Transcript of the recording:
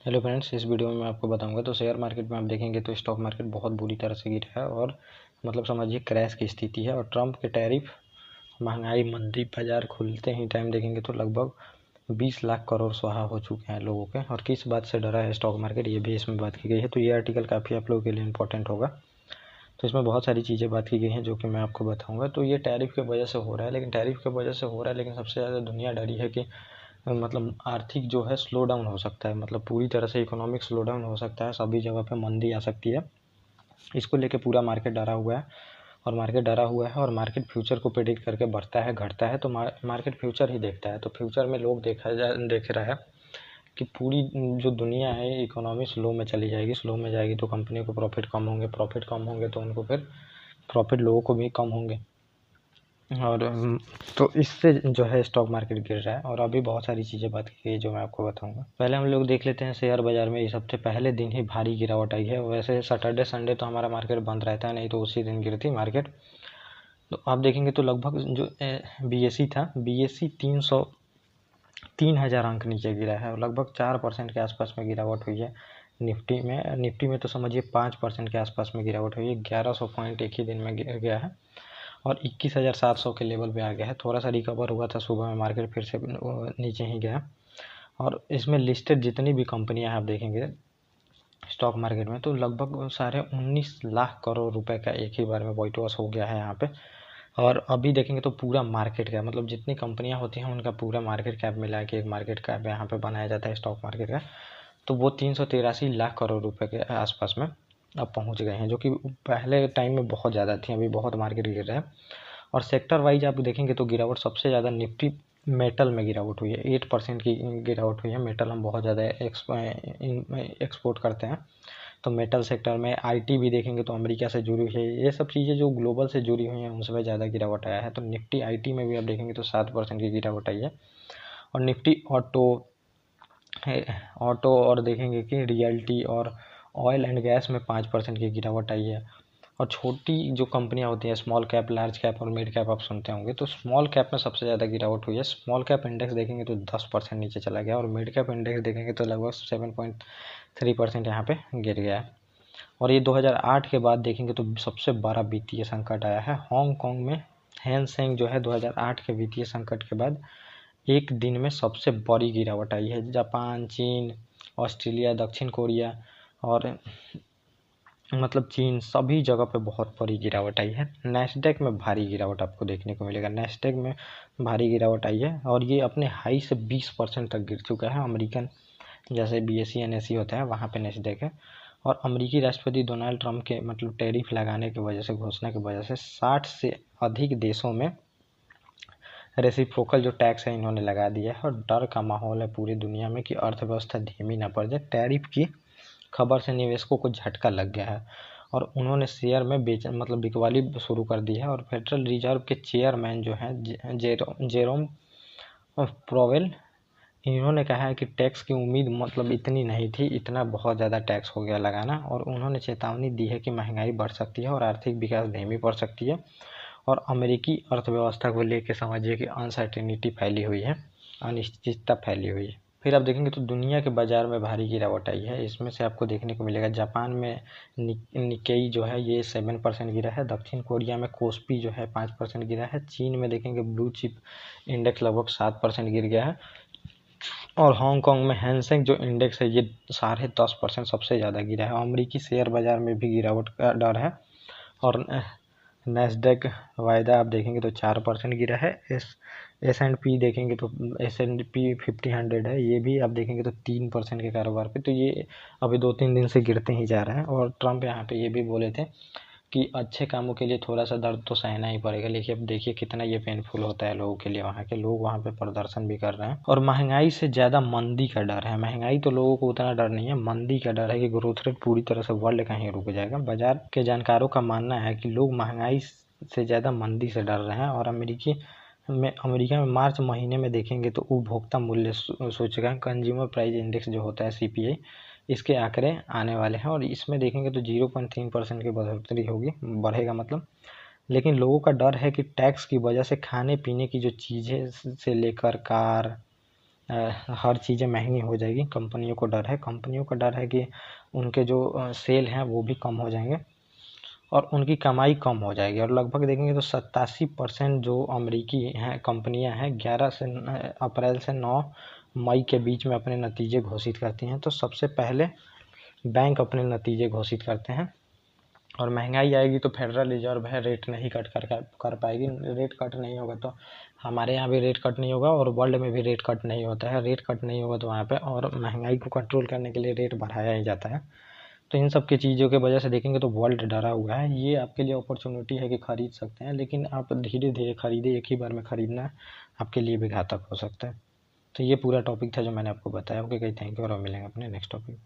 Hello friends, इस video में मैं आपको बताऊंगा। तो शेयर मार्केट में आप देखेंगे तो स्टॉक मार्केट बहुत बुरी तरह से गिरा है और मतलब समझिए क्रैश की स्थिति है। और ट्रंप के टैरिफ, महंगाई, मंदी, बाजार खुलते ही टाइम देखेंगे तो लगभग 20 लाख करोड़ स्वाहा हो चुके हैं लोगों के। और किस बात से डरा है स्टॉक मार्केट, ये भी इसमें बात की गई है। तो ये आर्टिकल काफ़ी आप लोगों के लिए इंपॉर्टेंट होगा। तो इसमें बहुत सारी चीज़ें बात की गई हैं जो कि मैं आपको बताऊंगा। तो ये टैरिफ की वजह से हो रहा है, लेकिन टैरिफ की वजह से हो रहा है, लेकिन सबसे ज़्यादा दुनिया डरी है कि मतलब आर्थिक जो है स्लो डाउन हो सकता है, मतलब पूरी तरह से इकोनॉमिक स्लो डाउन हो सकता है, सभी जगह पे मंदी आ सकती है। इसको लेके पूरा मार्केट डरा हुआ है और मार्केट डरा हुआ है और मार्केट फ्यूचर को प्रेडिक्ट करके बढ़ता है घटता है। तो मार्केट फ्यूचर ही देखता है। तो फ्यूचर में लोग देख रहा है कि पूरी जो दुनिया है इकोनॉमी स्लो में चली जाएगी, स्लो में जाएगी तो कंपनी को प्रॉफिट कम होंगे, प्रॉफिट कम होंगे तो उनको फिर प्रॉफिट लोगों को भी कम होंगे। और तो इससे जो है स्टॉक मार्केट गिर रहा है। और अभी बहुत सारी चीज़ें बात की गई जो मैं आपको बताऊंगा। पहले हम लोग देख लेते हैं शेयर बाजार में इस हफ्ते पहले दिन ही भारी गिरावट आई है। वैसे सैटरडे संडे तो हमारा मार्केट बंद रहता है, नहीं तो उसी दिन गिरती मार्केट। तो आप देखेंगे तो लगभग जो BSE था, BSE 3,000 अंक नीचे गिरा है और लगभग 4% के आसपास में गिरावट हुई है। निफ्टी में तो समझिए 5% के आसपास में गिरावट हुई है। 1100 पॉइंट एक ही दिन में गिर गया है और 21,700 के लेवल पे आ गया है। थोड़ा सा रिकवर हुआ था सुबह में, मार्केट फिर से नीचे ही गया। और इसमें लिस्टेड जितनी भी कंपनियां आप देखेंगे स्टॉक मार्केट में तो लगभग साढ़े 19 लाख करोड़ रुपए का एक ही बार में व्हाइट वॉश हो गया है यहाँ पे। और अभी देखेंगे तो पूरा मार्केट कैप, मतलब जितनी कंपनियां होती हैं उनका पूरा मार्केट कैप मिला के एक मार्केट कैप यहाँ पे बनाया जाता है स्टॉक मार्केट का। तो वो 383 लाख करोड़ रुपए के आसपास में अब पहुंच गए हैं, जो कि पहले टाइम में बहुत ज़्यादा थी। अभी बहुत मार्केट गिर रहा है। और सेक्टर वाइज आप देखेंगे तो गिरावट सबसे ज़्यादा निफ्टी मेटल में गिरावट हुई है। 8% की गिरावट हुई है। मेटल हम बहुत ज़्यादा एक्सपोर्ट करते हैं, तो मेटल सेक्टर में IT भी देखेंगे तो अमेरिका से जुड़ी हुई है। ये सब चीज़ें जो ग्लोबल से जुड़ी हुई हैं उनसे ज़्यादा गिरावट आया है। तो निफ्टी IT में भी आप देखेंगे तो 7% की गिरावट आई है। और निफ्टी ऑटो और देखेंगे कि रियल्टी और ऑयल एंड गैस में 5% की गिरावट आई है। और छोटी जो कंपनियां होती हैं, स्मॉल कैप, लार्ज कैप और मिड कैप, आप सुनते होंगे, तो स्मॉल कैप में सबसे ज़्यादा गिरावट हुई है। स्मॉल कैप इंडेक्स देखेंगे तो 10% नीचे चला गया और मिड कैप इंडेक्स देखेंगे तो लगभग 7.3% यहाँ पे गिर गया है। और ये 2008 के बाद देखेंगे तो सबसे बड़ा वित्तीय संकट आया है हांगकांग में। हैन सेंग जो है 2008 के वित्तीय संकट के बाद एक दिन में सबसे बड़ी गिरावट आई है। जापान, चीन, ऑस्ट्रेलिया, दक्षिण कोरिया और मतलब चीन, सभी जगह पे बहुत बड़ी गिरावट आई है। नैस्डैक में भारी गिरावट आपको देखने को मिलेगा। नैस्डैक में भारी गिरावट आई है और ये अपने हाई से 20% तक गिर चुका है। अमेरिकन जैसे BSE NSE होता है वहाँ पे नैस्डैक है। और अमेरिकी राष्ट्रपति डोनाल्ड ट्रंप के मतलब टैरिफ लगाने की वजह से, घोषणा की वजह से 60 से अधिक देशों में रेसिप्रोकल जो टैक्स है इन्होंने लगा दिया है। और डर का माहौल है पूरी दुनिया में कि अर्थव्यवस्था धीमी ना पड़ जाए। टैरिफ की खबर से निवेशकों को झटका लग गया है और उन्होंने शेयर में बिकवाली शुरू कर दी है। और फेडरल रिजर्व के चेयरमैन जो हैं जेरोम प्रोवेल, इन्होंने कहा है कि टैक्स की उम्मीद इतनी नहीं थी, इतना बहुत ज़्यादा टैक्स हो गया लगाना। और उन्होंने चेतावनी दी है कि महंगाई बढ़ सकती है और आर्थिक विकास धीमी पड़ सकती है। और अमेरिकी अर्थव्यवस्था को लेकर समझिए कि अनसर्टेनिटी फैली हुई है, अनिश्चितता फैली हुई है। फिर आप देखेंगे तो दुनिया के बाजार में भारी गिरावट आई है। इसमें से आपको देखने को मिलेगा जापान में निक्केई जो है ये 7% गिरा है। दक्षिण कोरिया में कोस्पी जो है 5% गिरा है। चीन में देखेंगे ब्लू चिप इंडेक्स लगभग 7% गिर गया है। और हांगकांग में हैंसेंग जो इंडेक्स है ये 10.5% सबसे ज़्यादा गिरा है। अमेरिकी शेयर बाजार में भी गिरावट का डर है। और नैस्डैक वायदा आप देखेंगे तो 4% गिरा है। S&P देखेंगे तो S&P 50 है, ये भी आप देखेंगे तो 3% के कारोबार पे। तो ये अभी 2-3 दिन से गिरते ही जा रहे हैं। और ट्रंप यहाँ पे ये भी बोले थे कि अच्छे कामों के लिए थोड़ा सा दर्द तो सहना ही पड़ेगा, लेकिन अब देखिए कितना ये पेनफुल होता है लोगों के लिए। वहाँ के लोग वहाँ पे प्रदर्शन भी कर रहे हैं। और महंगाई से ज़्यादा मंदी का डर है। महंगाई तो लोगों को उतना डर नहीं है, मंदी का डर है कि ग्रोथ रेट पूरी तरह से वर्ल्ड का ही रुक जाएगा। बाजार के जानकारों का मानना है कि लोग महंगाई से ज़्यादा मंदी से डर रहे हैं। और अमेरिका में मार्च महीने में देखेंगे तो उपभोक्ता मूल्य सूचकांक, कंज्यूमर प्राइस इंडेक्स जो होता है CPI, इसके आंकड़े आने वाले हैं। और इसमें देखेंगे तो 0.3% की बढ़ोतरी होगी, बढ़ेगा मतलब। लेकिन लोगों का डर है कि टैक्स की वजह से खाने पीने की जो चीज़ें से लेकर कार हर चीज़ें महंगी हो जाएगी। कंपनियों को डर है कि उनके जो सेल हैं वो भी कम हो जाएंगे और उनकी कमाई कम हो जाएगी। और लगभग देखेंगे तो 87% जो अमेरिकी हैं कंपनियां हैं 11 अप्रैल से 9 मई के बीच में अपने नतीजे घोषित करती हैं। तो सबसे पहले बैंक अपने नतीजे घोषित करते हैं और महंगाई आएगी तो फेडरल रिजर्व है रेट नहीं कट कर पाएगी। रेट कट नहीं होगा तो हमारे यहाँ भी रेट कट नहीं होगा और वर्ल्ड में भी रेट कट नहीं होता है। रेट कट नहीं होगा तो वहाँ पे और महंगाई को कंट्रोल करने के लिए रेट बढ़ाया ही जाता है। तो इन सब की चीज़ों के वजह से देखेंगे तो वर्ल्ड डरा हुआ है। ये आपके लिए अपॉर्चुनिटी है कि खरीद सकते हैं, लेकिन आप धीरे धीरे खरीदे, एक ही बार में खरीदना आपके लिए भी घातक हो सकता है। तो ये पूरा टॉपिक था जो मैंने आपको बताया। ओके, थैंक यू और मिलेंगे अपने नेक्स्ट टॉपिक।